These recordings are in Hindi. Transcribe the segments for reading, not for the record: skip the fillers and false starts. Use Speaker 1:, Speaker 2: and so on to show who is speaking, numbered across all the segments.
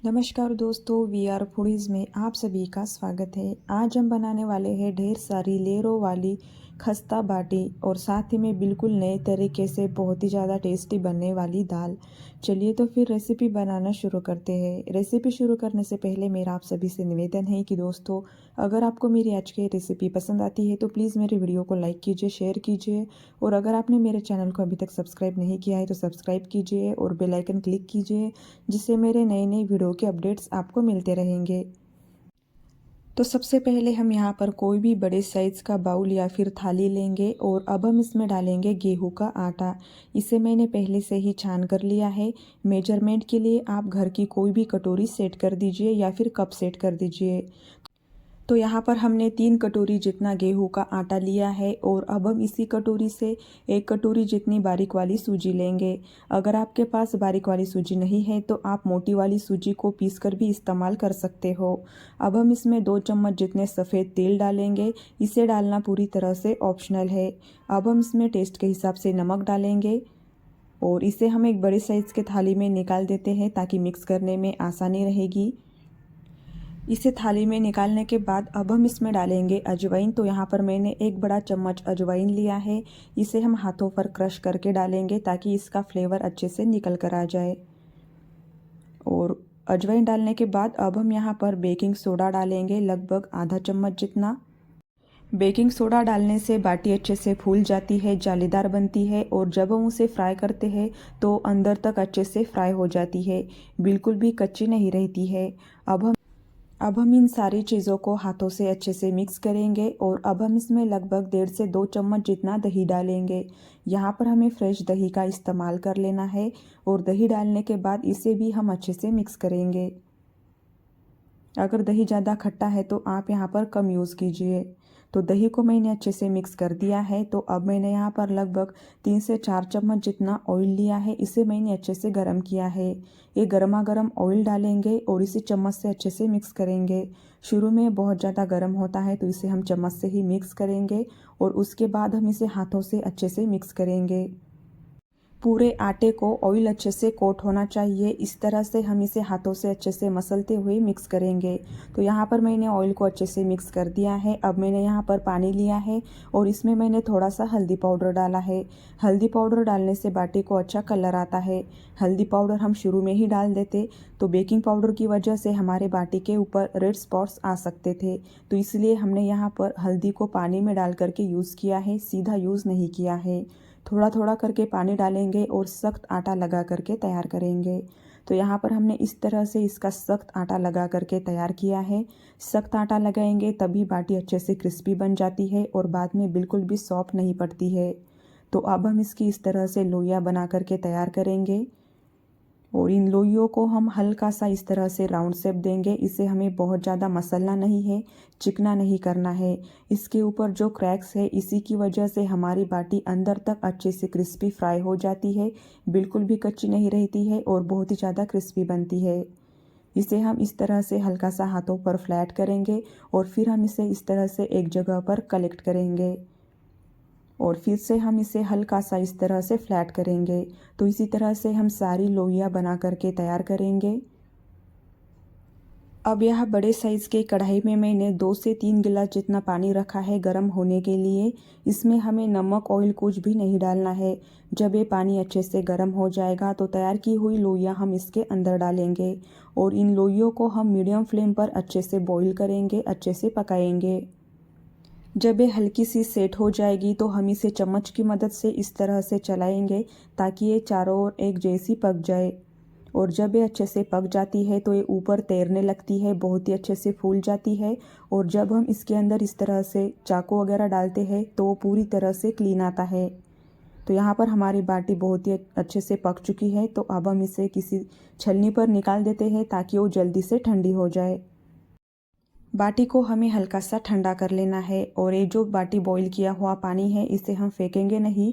Speaker 1: नमस्कार दोस्तों, वी आर फूडीज़ में आप सभी का स्वागत है। आज हम बनाने वाले हैं ढेर सारी लेयरों वाली खस्ता बाटी और साथ ही में बिल्कुल नए तरीके से बहुत ही ज़्यादा टेस्टी बनने वाली दाल। चलिए तो फिर रेसिपी बनाना शुरू करते हैं। रेसिपी शुरू करने से पहले मेरा आप सभी से निवेदन है कि दोस्तों, अगर आपको मेरी आज की रेसिपी पसंद आती है तो प्लीज़ मेरे वीडियो को लाइक कीजिए, शेयर कीजिए और अगर आपने मेरे चैनल को अभी तक सब्सक्राइब नहीं किया है तो सब्सक्राइब कीजिए और बेल आइकन क्लिक कीजिए, जिससे मेरे नए नए वीडियो के अपडेट्स आपको मिलते रहेंगे। तो सबसे पहले हम यहाँ पर कोई भी बड़े साइज़ का बाउल या फिर थाली लेंगे और अब हम इसमें डालेंगे गेहूं का आटा। इसे मैंने पहले से ही छान कर लिया है। मेजरमेंट के लिए आप घर की कोई भी कटोरी सेट कर दीजिए या फिर कप सेट कर दीजिए। तो यहाँ पर हमने 3 कटोरी जितना गेहूं का आटा लिया है और अब हम इसी कटोरी से 1 कटोरी जितनी बारीक वाली सूजी लेंगे। अगर आपके पास बारीक वाली सूजी नहीं है तो आप मोटी वाली सूजी को पीसकर भी इस्तेमाल कर सकते हो। अब हम इसमें 2 चम्मच जितने सफ़ेद तेल डालेंगे। इसे डालना पूरी तरह से ऑप्शनल है। अब हम इसमें टेस्ट के हिसाब से नमक डालेंगे और इसे हम एक बड़े साइज़ के थाली में निकाल देते हैं ताकि मिक्स करने में आसानी रहेगी। इसे थाली में निकालने के बाद अब हम इसमें डालेंगे अजवाइन। तो यहाँ पर मैंने 1 बड़ा चम्मच अजवाइन लिया है। इसे हम हाथों पर क्रश करके डालेंगे ताकि इसका फ्लेवर अच्छे से निकल कर आ जाए। और अजवाइन डालने के बाद अब हम यहाँ पर बेकिंग सोडा डालेंगे, लगभग आधा चम्मच जितना। बेकिंग सोडा डालने से बाटी अच्छे से फूल जाती है, जालीदार बनती है और जब हम उसे फ्राई करते हैं तो अंदर तक अच्छे से फ्राई हो जाती है, बिल्कुल भी कच्ची नहीं रहती है। अब हम इन सारी चीज़ों को हाथों से अच्छे से मिक्स करेंगे और अब हम इसमें लगभग 1.5 से 2 चम्मच जितना दही डालेंगे। यहाँ पर हमें फ्रेश दही का इस्तेमाल कर लेना है और दही डालने के बाद इसे भी हम अच्छे से मिक्स करेंगे। अगर दही ज़्यादा खट्टा है तो आप यहाँ पर कम यूज़ कीजिए। तो दही को मैंने अच्छे से मिक्स कर दिया है। तो अब मैंने यहाँ पर लगभग 3 से 4 चम्मच जितना ऑयल लिया है। इसे मैंने अच्छे से गर्म किया है। ये गर्मा गर्म ऑयल डालेंगे और इसे चम्मच से अच्छे से मिक्स करेंगे। शुरू में बहुत ज़्यादा गर्म होता है तो इसे हम चम्मच से ही मिक्स करेंगे और उसके बाद हम इसे हाथों से अच्छे से मिक्स करेंगे। पूरे आटे को ऑयल अच्छे से कोट होना चाहिए। इस तरह से हम इसे हाथों से अच्छे से मसलते हुए मिक्स करेंगे। तो यहाँ पर मैंने ऑयल को अच्छे से मिक्स कर दिया है। अब मैंने यहाँ पर पानी लिया है और इसमें मैंने थोड़ा सा हल्दी पाउडर डाला है। हल्दी पाउडर डालने से बाटी को अच्छा कलर आता है। हल्दी पाउडर हम शुरू में ही डाल देते तो बेकिंग पाउडर की वजह से हमारे बाटी के ऊपर रेड स्पॉट्स आ सकते थे। तो इसलिए हमने यहाँ पर हल्दी को पानी में डाल करके यूज़ किया है, सीधा यूज़ नहीं किया है। थोड़ा थोड़ा करके पानी डालेंगे और सख्त आटा लगा करके तैयार करेंगे। तो यहाँ पर हमने इस तरह से इसका सख्त आटा लगा करके तैयार किया है। सख्त आटा लगाएंगे तभी बाटी अच्छे से क्रिस्पी बन जाती है और बाद में बिल्कुल भी सॉफ्ट नहीं पड़ती है। तो अब हम इसकी इस तरह से लोइयाँ बना करके तैयार करेंगे और इन लोइयों को हम हल्का सा इस तरह से राउंड शेप देंगे। इसे हमें बहुत ज़्यादा मसलना नहीं है, चिकना नहीं करना है। इसके ऊपर जो क्रैक्स है इसी की वजह से हमारी बाटी अंदर तक अच्छे से क्रिस्पी फ्राई हो जाती है, बिल्कुल भी कच्ची नहीं रहती है और बहुत ही ज़्यादा क्रिस्पी बनती है। इसे हम इस तरह से हल्का सा हाथों पर फ्लैट करेंगे और फिर हम इसे इस तरह से एक जगह पर कलेक्ट करेंगे और फिर से हम इसे हल्का सा इस तरह से फ्लैट करेंगे। तो इसी तरह से हम सारी लोइयाँ बना करके तैयार करेंगे। अब यह बड़े साइज़ के कढ़ाई में मैंने 2 से 3 गिलास जितना पानी रखा है गर्म होने के लिए। इसमें हमें नमक, ऑयल कुछ भी नहीं डालना है। जब ये पानी अच्छे से गर्म हो जाएगा तो तैयार की हुई लोइयाँ हम इसके अंदर डालेंगे और इन लोइयों को हम मीडियम फ्लेम पर अच्छे से बॉईल करेंगे, अच्छे से पकाएंगे। जब ये हल्की सी सेट हो जाएगी तो हम इसे चम्मच की मदद से इस तरह से चलाएंगे ताकि ये चारों ओर एक जैसी पक जाए। और जब ये अच्छे से पक जाती है तो ये ऊपर तैरने लगती है, बहुत ही अच्छे से फूल जाती है। और जब हम इसके अंदर इस तरह से चाकू वगैरह डालते हैं तो वो पूरी तरह से क्लीन आता है। तो यहाँ पर हमारी बाटी बहुत ही अच्छे से पक चुकी है। तो अब हम इसे किसी छलनी पर निकाल देते हैं ताकि वो जल्दी से ठंडी हो जाए। बाटी को हमें हल्का सा ठंडा कर लेना है और ये जो बाटी बॉईल किया हुआ पानी है इसे हम फेंकेंगे नहीं।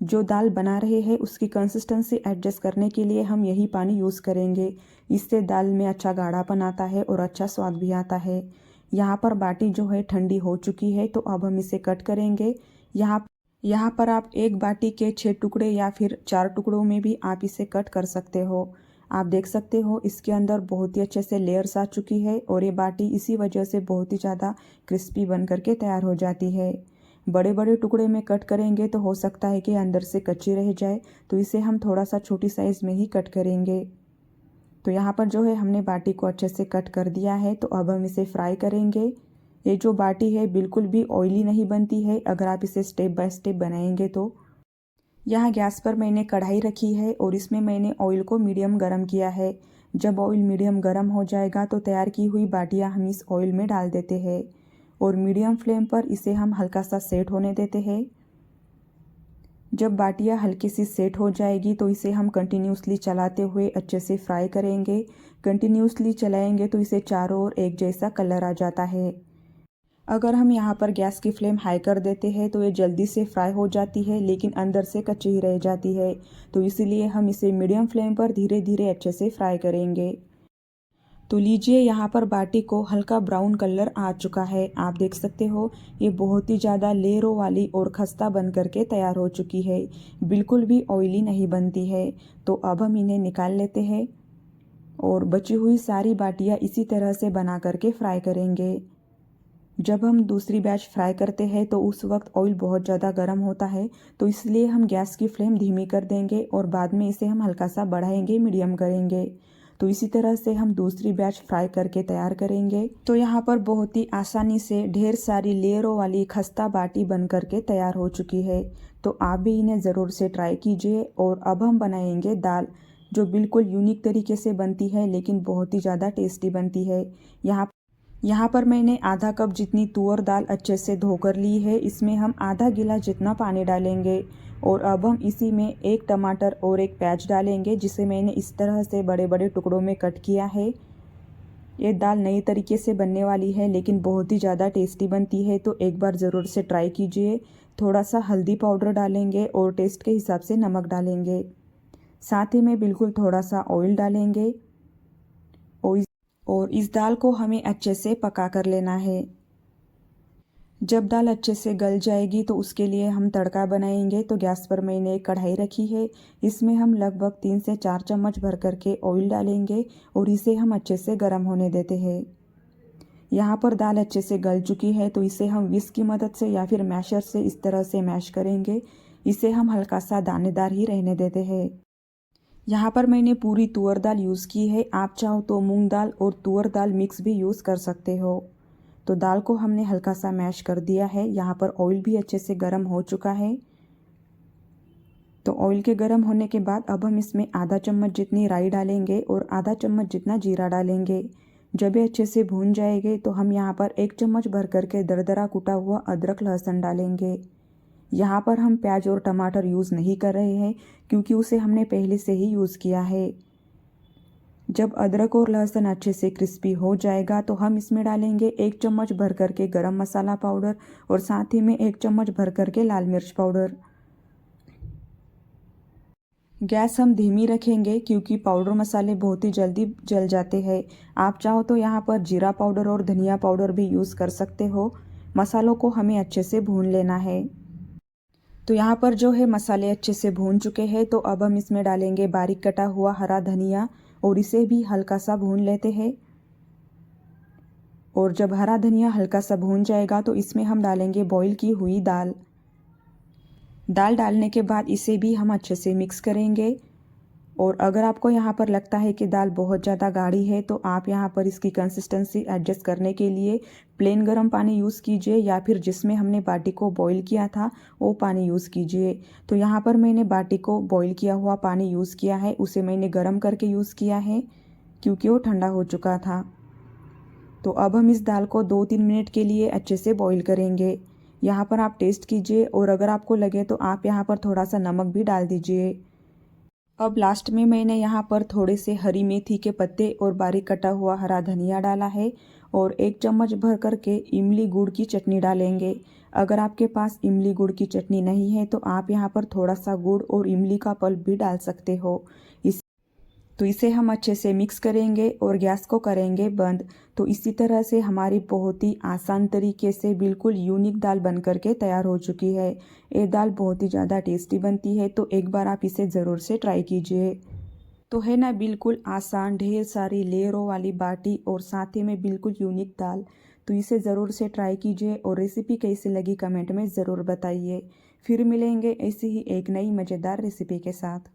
Speaker 1: जो दाल बना रहे हैं उसकी कंसिस्टेंसी एडजस्ट करने के लिए हम यही पानी यूज़ करेंगे। इससे दाल में अच्छा गाढ़ापन आता है और अच्छा स्वाद भी आता है। यहाँ पर बाटी जो है ठंडी हो चुकी है तो अब हम इसे कट करेंगे। यहाँ पर आप एक बाटी के 6 टुकड़े या फिर 4 टुकड़ों में भी आप इसे कट कर सकते हो। आप देख सकते हो इसके अंदर बहुत ही अच्छे से लेयर्स आ चुकी है और ये बाटी इसी वजह से बहुत ही ज़्यादा क्रिस्पी बन करके तैयार हो जाती है। बड़े बड़े टुकड़े में कट करेंगे तो हो सकता है कि अंदर से कच्ची रह जाए, तो इसे हम थोड़ा सा छोटी साइज़ में ही कट करेंगे। तो यहाँ पर जो है हमने बाटी को अच्छे से कट कर दिया है, तो अब हम इसे फ्राई करेंगे। ये जो बाटी है बिल्कुल भी ऑयली नहीं बनती है अगर आप इसे स्टेप बाय स्टेप बनाएंगे तो। यहाँ गैस पर मैंने कढ़ाई रखी है और इसमें मैंने ऑयल को मीडियम गरम किया है। जब ऑयल मीडियम गरम हो जाएगा तो तैयार की हुई बाटियाँ हम इस ऑयल में डाल देते हैं और मीडियम फ्लेम पर इसे हम हल्का सा सेट होने देते हैं। जब बाटियाँ हल्की सी सेट हो जाएगी तो इसे हम कंटिन्यूसली चलाते हुए अच्छे से फ्राई करेंगे। कंटिन्यूसली चलाएंगे तो इसे चारों ओर एक जैसा कलर आ जाता है। अगर हम यहाँ पर गैस की फ्लेम हाई कर देते हैं तो ये जल्दी से फ्राई हो जाती है, लेकिन अंदर से कच्ची ही रह जाती है। तो इसीलिए हम इसे मीडियम फ्लेम पर धीरे धीरे अच्छे से फ्राई करेंगे। तो लीजिए यहाँ पर बाटी को हल्का ब्राउन कलर आ चुका है। आप देख सकते हो ये बहुत ही ज़्यादा लेयरों वाली और खस्ता बन करके तैयार हो चुकी है, बिल्कुल भी ऑयली नहीं बनती है। तो अब हम इन्हें निकाल लेते हैं और बची हुई सारी बाटियाँ इसी तरह से बना करके फ्राई करेंगे। जब हम दूसरी बैच फ्राई करते हैं तो उस वक्त ऑयल बहुत ज़्यादा गर्म होता है, तो इसलिए हम गैस की फ्लेम धीमी कर देंगे और बाद में इसे हम हल्का सा बढ़ाएंगे, मीडियम करेंगे। तो इसी तरह से हम दूसरी बैच फ्राई करके तैयार करेंगे। तो यहाँ पर बहुत ही आसानी से ढेर सारी लेयरों वाली खस्ता बाटी बन करके तैयार हो चुकी है। तो आप भी इन्हें ज़रूर से ट्राई कीजिए। और अब हम बनाएंगे दाल, जो बिल्कुल यूनिक तरीके से बनती है लेकिन बहुत ही ज़्यादा टेस्टी बनती है। यहाँ पर मैंने आधा कप जितनी तुअर दाल अच्छे से धोकर ली है। इसमें हम आधा गिलास जितना पानी डालेंगे और अब हम इसी में एक टमाटर और एक प्याज डालेंगे, जिसे मैंने इस तरह से बड़े बड़े टुकड़ों में कट किया है। ये दाल नई तरीके से बनने वाली है लेकिन बहुत ही ज़्यादा टेस्टी बनती है, तो एक बार ज़रूर से ट्राई कीजिए। थोड़ा सा हल्दी पाउडर डालेंगे और टेस्ट के हिसाब से नमक डालेंगे। साथ ही में बिल्कुल थोड़ा सा ऑयल डालेंगे और इस दाल को हमें अच्छे से पका कर लेना है। जब दाल अच्छे से गल जाएगी तो उसके लिए हम तड़का बनाएंगे। तो गैस पर मैंने एक कढ़ाई रखी है, इसमें हम लगभग 3 से 4 चम्मच भर करके ऑयल डालेंगे और इसे हम अच्छे से गर्म होने देते हैं। यहाँ पर दाल अच्छे से गल चुकी है, तो इसे हम विस्क की मदद से या फिर मैशर से इस तरह से मैश करेंगे। इसे हम हल्का सा दानेदार ही रहने देते हैं। यहाँ पर मैंने पूरी तुअर दाल यूज़ की है, आप चाहो तो मूंग दाल और तुअर दाल मिक्स भी यूज़ कर सकते हो। तो दाल को हमने हल्का सा मैश कर दिया है। यहाँ पर ऑयल भी अच्छे से गर्म हो चुका है। तो ऑयल के गर्म होने के बाद अब हम इसमें आधा चम्मच जितनी राई डालेंगे और आधा चम्मच जितना जीरा डालेंगे। जब ये अच्छे से भून जाएंगे तो हम यहाँ पर 1 चम्मच भर करके दरदरा कुटा हुआ अदरक लहसुन डालेंगे। यहाँ पर हम प्याज और टमाटर यूज़ नहीं कर रहे हैं क्योंकि उसे हमने पहले से ही यूज़ किया है। जब अदरक और लहसुन अच्छे से क्रिस्पी हो जाएगा तो हम इसमें डालेंगे 1 चम्मच भर करके गरम मसाला पाउडर और साथ ही में 1 चम्मच भर करके लाल मिर्च पाउडर। गैस हम धीमी रखेंगे क्योंकि पाउडर मसाले बहुत ही जल्दी जल जाते हैं। आप चाहो तो यहाँ पर जीरा पाउडर और धनिया पाउडर भी यूज़ कर सकते हो। मसालों को हमें अच्छे से भून लेना है। तो यहाँ पर जो है मसाले अच्छे से भून चुके हैं, तो अब हम इसमें डालेंगे बारीक कटा हुआ हरा धनिया और इसे भी हल्का सा भून लेते हैं। और जब हरा धनिया हल्का सा भून जाएगा तो इसमें हम डालेंगे बॉईल की हुई दाल। दाल डालने के बाद इसे भी हम अच्छे से मिक्स करेंगे। और अगर आपको यहाँ पर लगता है कि दाल बहुत ज़्यादा गाढ़ी है तो आप यहाँ पर इसकी कंसिस्टेंसी एडजस्ट करने के लिए प्लेन गर्म पानी यूज़ कीजिए या फिर जिसमें हमने बाटी को बॉईल किया था वो पानी यूज़ कीजिए। तो यहाँ पर मैंने बाटी को बॉईल किया हुआ पानी यूज़ किया है, उसे मैंने गर्म करके यूज़ किया है क्योंकि वो ठंडा हो चुका था। तो अब हम इस दाल को 2-3 मिनट के लिए अच्छे से बॉईल करेंगे। यहाँ पर आप टेस्ट कीजिए और अगर आपको लगे तो आप यहाँ पर थोड़ा सा नमक भी डाल दीजिए। अब लास्ट में मैंने यहाँ पर थोड़े से हरी मेथी के पत्ते और बारीक कटा हुआ हरा धनिया डाला है और 1 चम्मच भर करके इमली गुड़ की चटनी डालेंगे। अगर आपके पास इमली गुड़ की चटनी नहीं है तो आप यहाँ पर थोड़ा सा गुड़ और इमली का पल्प भी डाल सकते हो। तो इसे हम अच्छे से मिक्स करेंगे और गैस को करेंगे बंद। तो इसी तरह से हमारी बहुत ही आसान तरीके से बिल्कुल यूनिक दाल बन करके तैयार हो चुकी है। ये दाल बहुत ही ज़्यादा टेस्टी बनती है, तो एक बार आप इसे ज़रूर से ट्राई कीजिए। तो है ना बिल्कुल आसान, ढेर सारी लेयरों वाली बाटी और साथ ही में बिल्कुल यूनिक दाल। तो इसे ज़रूर से ट्राई कीजिए और रेसिपी कैसी लगी कमेंट में ज़रूर बताइए। फिर मिलेंगे ऐसी ही एक नई मज़ेदार रेसिपी के साथ।